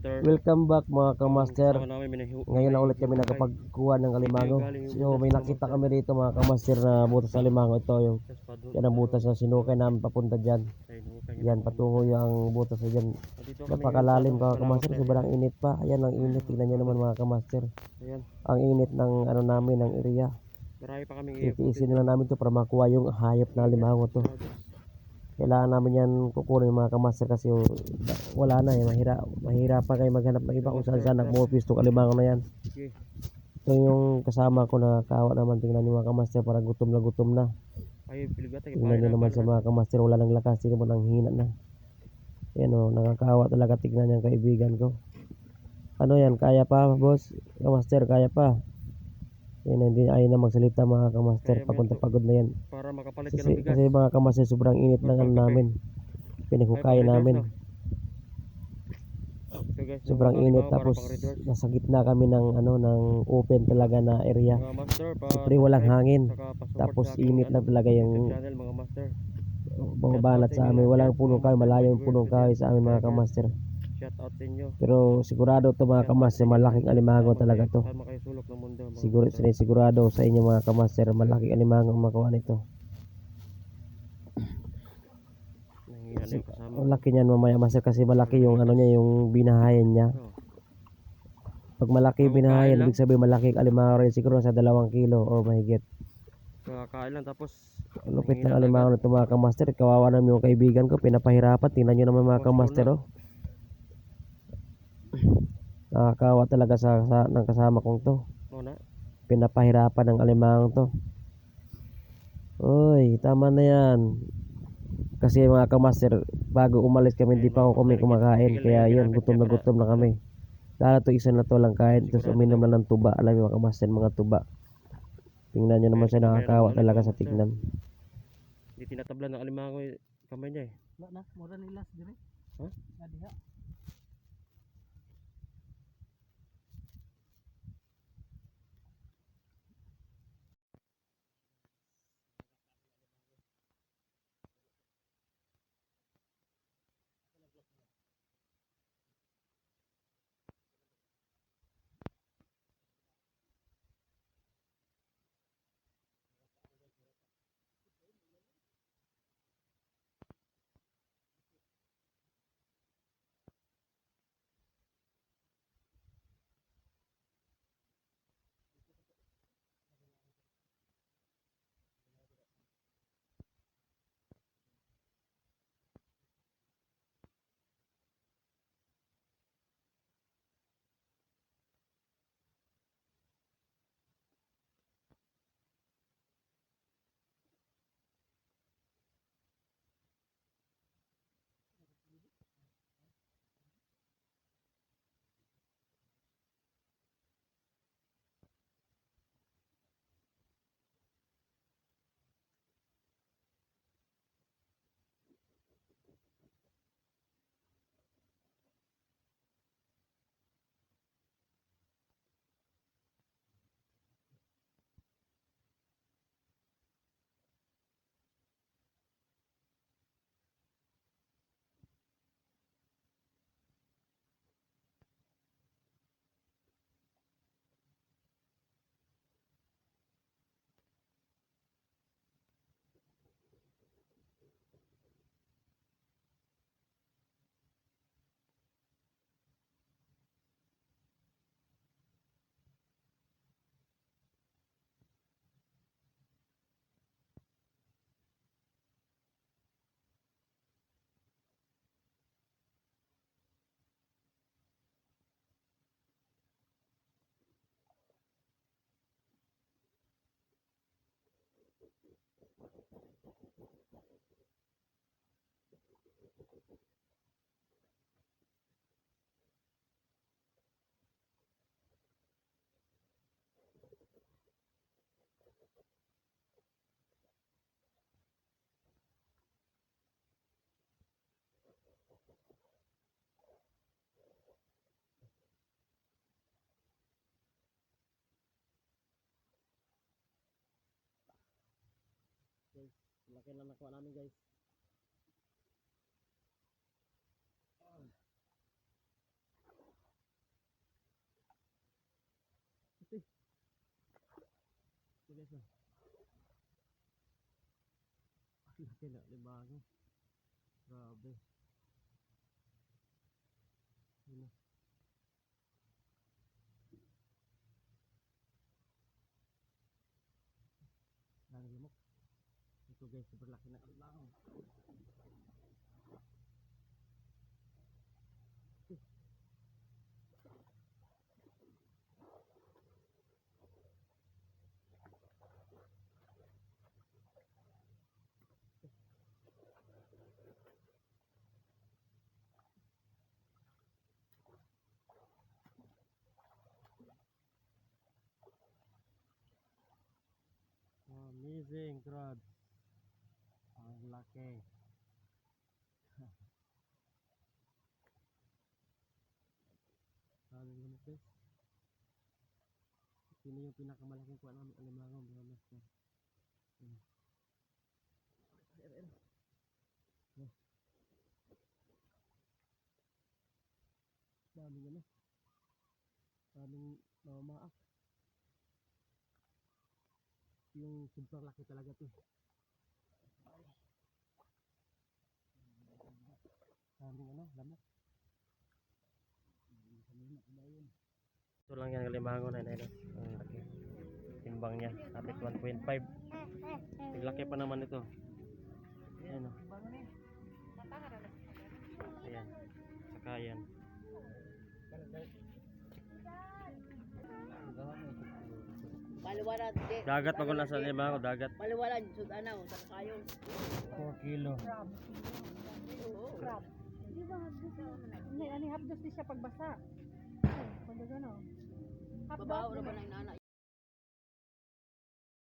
Master. Welcome back mga kamaster. Kasama namin Ngayon na ulit kami nakapagkuha ng alimango. So may nakita kami rito mga kamaster na butas sa alimango. Ito yung yan ang butas na sinukay namin papunta dyan. Yan patungo yung butas na dyan. Napakalalim mga kamaster, sobrang init pa. Ayan ang init, tignan nyo naman mga kamaster. Ang init ng ano namin, ng area. Titiisin na namin to para makuha yung hayop na alimango to. Kailangan namin yan kukunin mga kamaster kasi wala na eh, mahirapan kayo maghanap ng iba kung saan saan nagmumupis itong alimango na yan. Ito yung kasama ko na kawa naman, tingnan nyo mga kamaster, parang gutom na. Tingnan nyo naman sa mga kamaster, wala nang lakas, tingnan mo nang hina na. Yan o, nakakawa talaga, tingnan yung kaibigan ko. Ano yan, kaya pa boss? Kamaster, kaya pa? Yan, hindi ayaw na magsalita mga kamaster, pagod na pagod na yan. Kasi mga kamaster, sobrang init ng ano namin, pinaghukay namin. Sobrang init, tapos nasa gitna kami ng ano, ng open talaga na area. Siyempre walang hangin, tapos init lang talaga yung bumabanat sa amin. Walang punong kahoy, malayo yung punong kahoy sa amin mga kamaster. Pero sigurado to mga kamaster, malaking alimango talaga to. Sigurado sa inyo mga kamaster, malaking alimango ang makuha nito. Ang laki niyan mamaya master, kasi malaki yung ano niya, yung binahayan niya. Pag malaki yung binahayan, ibig sabihin malaki alimango rin, siguro sa 2 kilo o mahigit. Kakakain lang, tapos lupit ng alimango nito mga kamaster. Kawawa naman yung kaibigan ko, pinapahirapan. Tingnan nyo naman mga kamaster oh. Nakakawa talaga ng kasama kong to. Pinapahirapan ng alimango to. Uy, tama na yan. Kasi mga kamaster, bago umalis kami, hindi pa ako kami kumakain. Kaya yun, gutom na kami. Lalo to, isa na to lang kain. Tapos uminom na ng tuba. Alam mo mga kamaster, mga tuba. Tingnan nyo naman siya, nakakawa talaga sa tignan. Hindi tinatabla ng alimango yung kamay niya eh. Wala na, mura nilas dire. Ha? Nadiha. Laki na nakuha namin guys. guys. Laki na limango. Grabe. Yun. Lagi limok. Ito guys, super laki na limango. Amazing crabs. Ang laki. Sabi mo guys. Sino yung pinakamalaking kuha namin alimango, mga master? Daming ano? Daming mamaak. Yung super laki talaga to. Daming ano, lamok. Ito lang yan alimango na yun. Ang laki. Timbang niya, kapit 1.5. Laki pa naman ito. Ayan o. Ayan. Saka yan. Paliwaran, di. Dagat pa ko nasa alimango, dagat. Paliwaran, sudanaw, sa kayo. 4 kilo. Crab. Di ba hapdos? Hindi, ani hapdos di siya pagbasa. Pag gano'n. Babaw na ba ng nana?